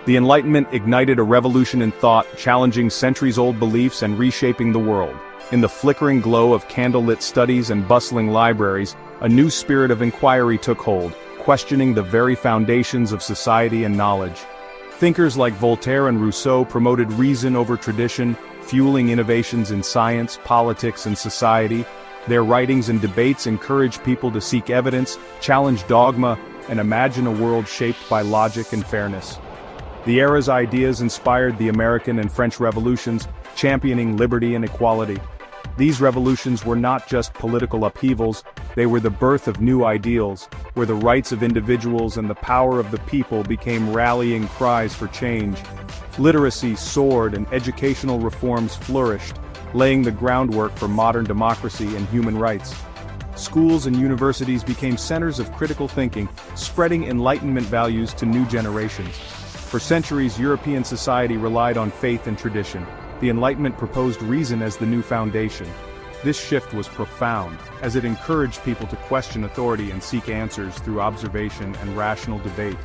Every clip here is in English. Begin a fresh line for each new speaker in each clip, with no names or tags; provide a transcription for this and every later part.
The Enlightenment ignited a revolution in thought, challenging centuries-old beliefs and reshaping the world. In the flickering glow of candlelit studies and bustling libraries, a new spirit of inquiry took hold, questioning the very foundations of society and knowledge. Thinkers like Voltaire and Rousseau promoted reason over tradition, fueling innovations in science, politics, and society. Their writings and debates encouraged people to seek evidence, challenge dogma, and imagine a world shaped by logic and fairness. The era's ideas inspired the American and French revolutions, championing liberty and equality. These revolutions were not just political upheavals, they were the birth of new ideals, where the rights of individuals and the power of the people became rallying cries for change. Literacy soared and educational reforms flourished, laying the groundwork for modern democracy and human rights. Schools and universities became centers of critical thinking, spreading Enlightenment values to new generations. For centuries, European society relied on faith and tradition. The Enlightenment proposed reason as the new foundation. This shift was profound, as it encouraged people to question authority and seek answers through observation and rational debate.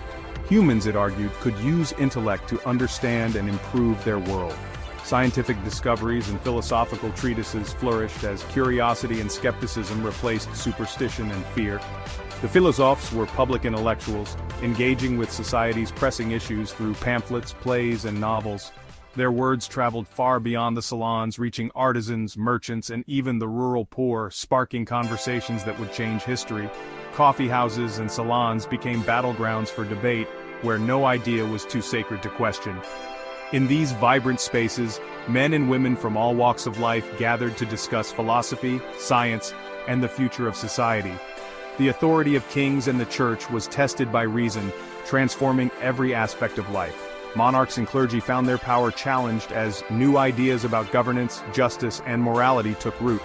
Humans, it argued, could use intellect to understand and improve their world. Scientific discoveries and philosophical treatises flourished as curiosity and skepticism replaced superstition and fear. The philosophes were public intellectuals, engaging with society's pressing issues through pamphlets, plays, and novels. Their words traveled far beyond the salons, reaching artisans, merchants, and even the rural poor, sparking conversations that would change history. Coffee houses and salons became battlegrounds for debate, where no idea was too sacred to question. In these vibrant spaces, men and women from all walks of life gathered to discuss philosophy, science, and the future of society. The authority of kings and the church was tested by reason, transforming every aspect of life. Monarchs and clergy found their power challenged as new ideas about governance, justice, and morality took root.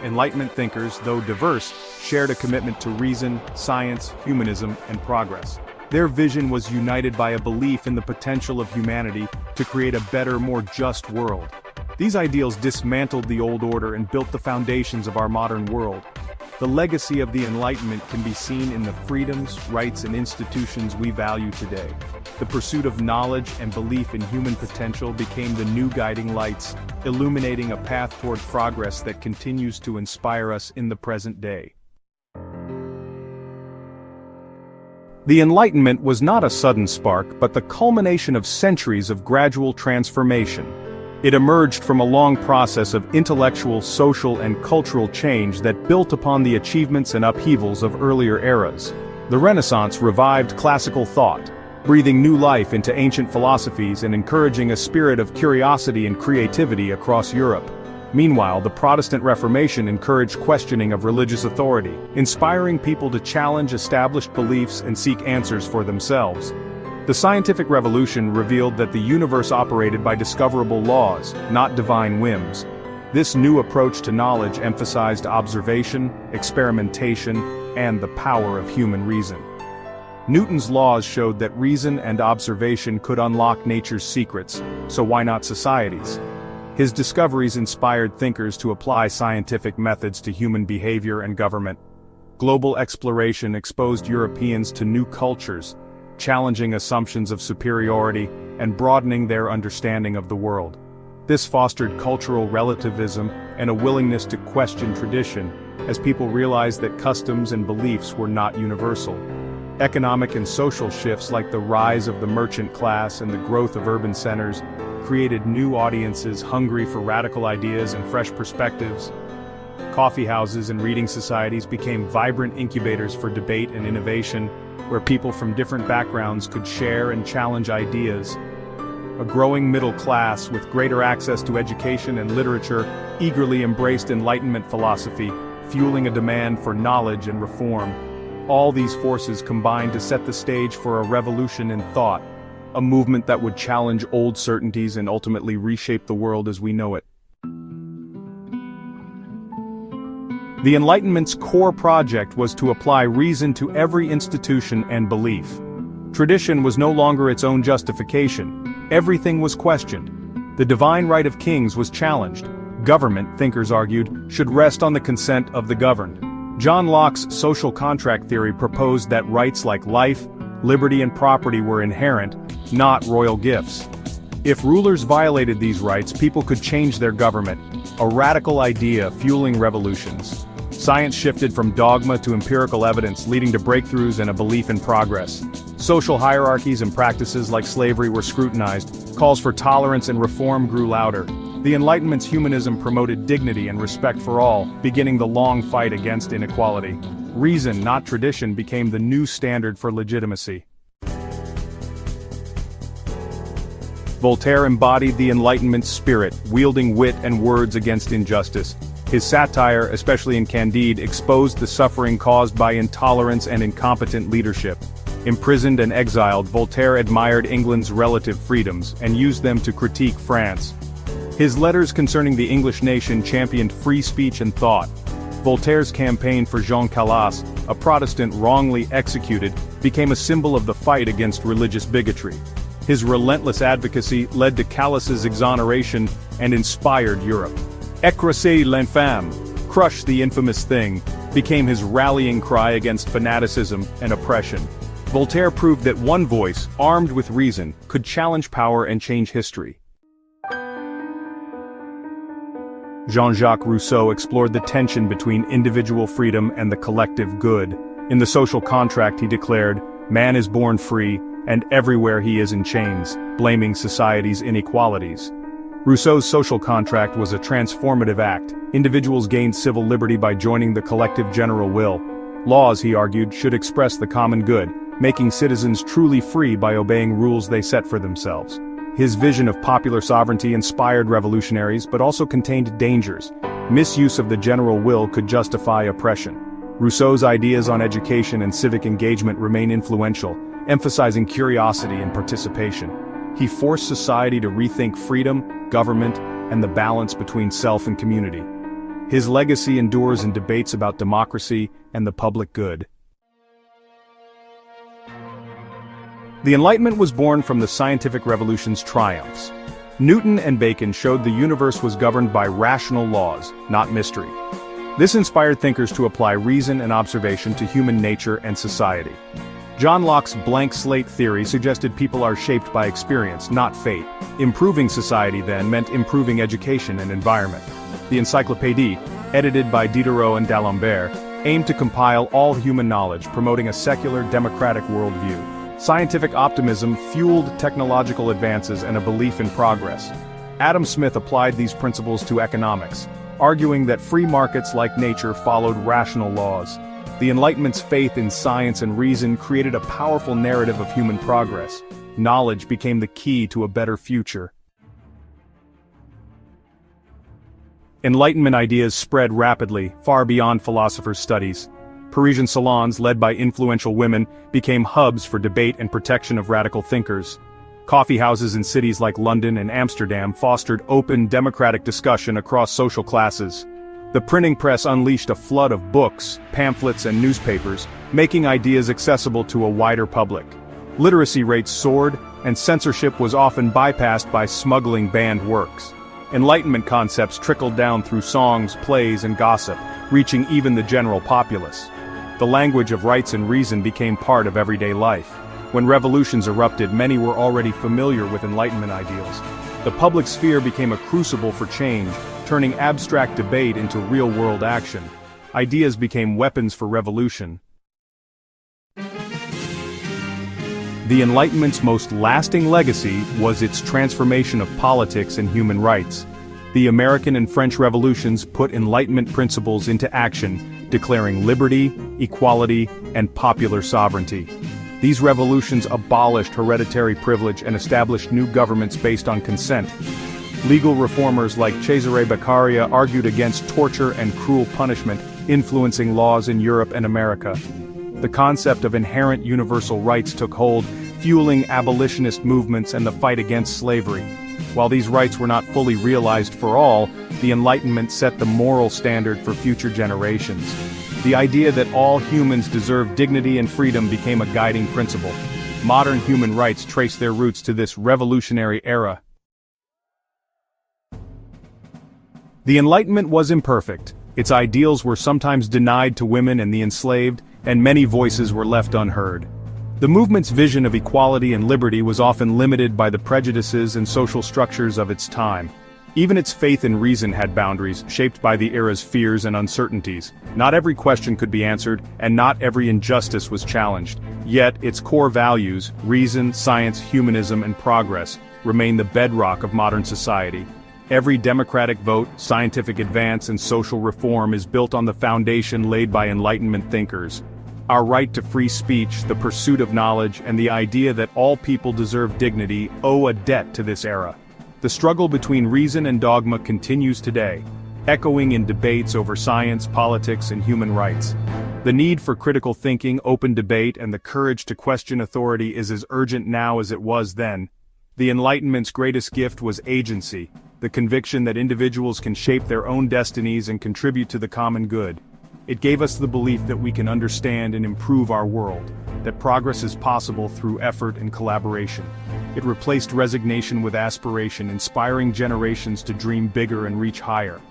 Enlightenment thinkers, though diverse, shared a commitment to reason, science, humanism, and progress. Their vision was united by a belief in the potential of humanity to create a better, more just world. These ideals dismantled the old order and built the foundations of our modern world. The legacy of the Enlightenment can be seen in the freedoms, rights, and institutions we value today. The pursuit of knowledge and belief in human potential became the new guiding lights, illuminating a path toward progress that continues to inspire us in the present day. The Enlightenment was not a sudden spark, but the culmination of centuries of gradual transformation. It emerged from a long process of intellectual, social, and cultural change that built upon the achievements and upheavals of earlier eras. The Renaissance revived classical thought, breathing new life into ancient philosophies and encouraging a spirit of curiosity and creativity across Europe. Meanwhile, the Protestant Reformation encouraged questioning of religious authority, inspiring people to challenge established beliefs and seek answers for themselves. The scientific revolution revealed that the universe operated by discoverable laws, not divine whims. This new approach to knowledge emphasized observation, experimentation, and the power of human reason. Newton's laws showed that reason and observation could unlock nature's secrets, so why not societies? His discoveries inspired thinkers to apply scientific methods to human behavior and government. Global exploration exposed Europeans to new cultures, challenging assumptions of superiority and broadening their understanding of the world. This fostered cultural relativism and a willingness to question tradition, as people realized that customs and beliefs were not universal. Economic and social shifts like the rise of the merchant class and the growth of urban centers created new audiences hungry for radical ideas and fresh perspectives. Coffee houses and reading societies became vibrant incubators for debate and innovation, where people from different backgrounds could share and challenge ideas. A growing middle class with greater access to education and literature eagerly embraced Enlightenment philosophy, fueling a demand for knowledge and reform. All these forces combined to set the stage for a revolution in thought, a movement that would challenge old certainties and ultimately reshape the world as we know it. The Enlightenment's core project was to apply reason to every institution and belief. Tradition was no longer its own justification. Everything was questioned. The divine right of kings was challenged. Government, thinkers argued, should rest on the consent of the governed. John Locke's social contract theory proposed that rights like life, liberty and property were inherent, not royal gifts. If rulers violated these rights, people could change their government, a radical idea fueling revolutions. Science shifted from dogma to empirical evidence, leading to breakthroughs and a belief in progress. Social hierarchies and practices like slavery were scrutinized, calls for tolerance and reform grew louder. The Enlightenment's humanism promoted dignity and respect for all, beginning the long fight against inequality. Reason, not tradition, became the new standard for legitimacy. Voltaire embodied the Enlightenment's spirit, wielding wit and words against injustice. His satire, especially in Candide, exposed the suffering caused by intolerance and incompetent leadership. Imprisoned and exiled, Voltaire admired England's relative freedoms and used them to critique France. His letters concerning the English nation championed free speech and thought. Voltaire's campaign for Jean Calas, a Protestant wrongly executed, became a symbol of the fight against religious bigotry. His relentless advocacy led to Calas's exoneration and inspired Europe. Écrasez l'infâme, crush the infamous thing, became his rallying cry against fanaticism and oppression. Voltaire proved that one voice, armed with reason, could challenge power and change history. Jean-Jacques Rousseau explored the tension between individual freedom and the collective good. In The Social Contract he declared, "Man is born free, and everywhere he is in chains," blaming society's inequalities. Rousseau's social contract was a transformative act. Individuals gained civil liberty by joining the collective general will. Laws, he argued, should express the common good, making citizens truly free by obeying rules they set for themselves. His vision of popular sovereignty inspired revolutionaries but also contained dangers. Misuse of the general will could justify oppression. Rousseau's ideas on education and civic engagement remain influential, emphasizing curiosity and participation. He forced society to rethink freedom, government, and the balance between self and community. His legacy endures in debates about democracy and the public good. The Enlightenment was born from the scientific revolution's triumphs. Newton and Bacon showed the universe was governed by rational laws, not mystery. This inspired thinkers to apply reason and observation to human nature and society. John Locke's blank slate theory suggested people are shaped by experience, not fate. Improving society then meant improving education and environment. The Encyclopédie, edited by Diderot and d'Alembert, aimed to compile all human knowledge, promoting a secular, democratic worldview. Scientific optimism fueled technological advances and a belief in progress. Adam Smith applied these principles to economics, arguing that free markets like nature followed rational laws. The Enlightenment's faith in science and reason created a powerful narrative of human progress. Knowledge became the key to a better future. Enlightenment ideas spread rapidly, far beyond philosophers' studies. Parisian salons, led by influential women, became hubs for debate and protection of radical thinkers. Coffee houses in cities like London and Amsterdam fostered open, democratic discussion across social classes. The printing press unleashed a flood of books, pamphlets, and newspapers, making ideas accessible to a wider public. Literacy rates soared, and censorship was often bypassed by smuggling banned works. Enlightenment concepts trickled down through songs, plays, and gossip, reaching even the general populace. The language of rights and reason became part of everyday life. When revolutions erupted, many were already familiar with Enlightenment ideals. The public sphere became a crucible for change, turning abstract debate into real-world action. Ideas became weapons for revolution. The Enlightenment's most lasting legacy was its transformation of politics and human rights. The American and French revolutions put Enlightenment principles into action, declaring liberty, equality, and popular sovereignty. These revolutions abolished hereditary privilege and established new governments based on consent. Legal reformers like Cesare Beccaria argued against torture and cruel punishment, influencing laws in Europe and America. The concept of inherent universal rights took hold, fueling abolitionist movements and the fight against slavery. While these rights were not fully realized for all, the Enlightenment set the moral standard for future generations. The idea that all humans deserve dignity and freedom became a guiding principle. Modern human rights trace their roots to this revolutionary era. The Enlightenment was imperfect. Its ideals were sometimes denied to women and the enslaved, and many voices were left unheard. The movement's vision of equality and liberty was often limited by the prejudices and social structures of its time. Even its faith in reason had boundaries, shaped by the era's fears and uncertainties. Not every question could be answered, and not every injustice was challenged. Yet, its core values, reason, science, humanism, and progress, remain the bedrock of modern society. Every democratic vote, scientific advance, and social reform is built on the foundation laid by Enlightenment thinkers. Our right to free speech, the pursuit of knowledge, and the idea that all people deserve dignity owe a debt to this era. The struggle between reason and dogma continues today, echoing in debates over science, politics, and human rights. The need for critical thinking, open debate, and the courage to question authority is as urgent now as it was then. The Enlightenment's greatest gift was agency, the conviction that individuals can shape their own destinies and contribute to the common good. It gave us the belief that we can understand and improve our world, that progress is possible through effort and collaboration. It replaced resignation with aspiration, inspiring generations to dream bigger and reach higher.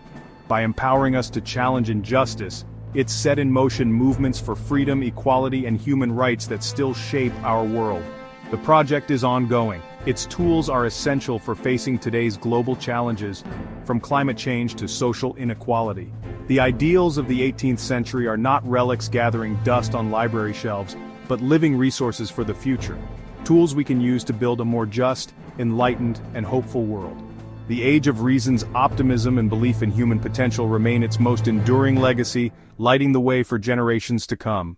By empowering us to challenge injustice, it set in motion movements for freedom, equality, and human rights that still shape our world. The project is ongoing. Its tools are essential for facing today's global challenges, from climate change to social inequality. The ideals of the 18th century are not relics gathering dust on library shelves, but living resources for the future. Tools we can use to build a more just, enlightened, and hopeful world. The age of reason's optimism and belief in human potential remain its most enduring legacy, lighting the way for generations to come.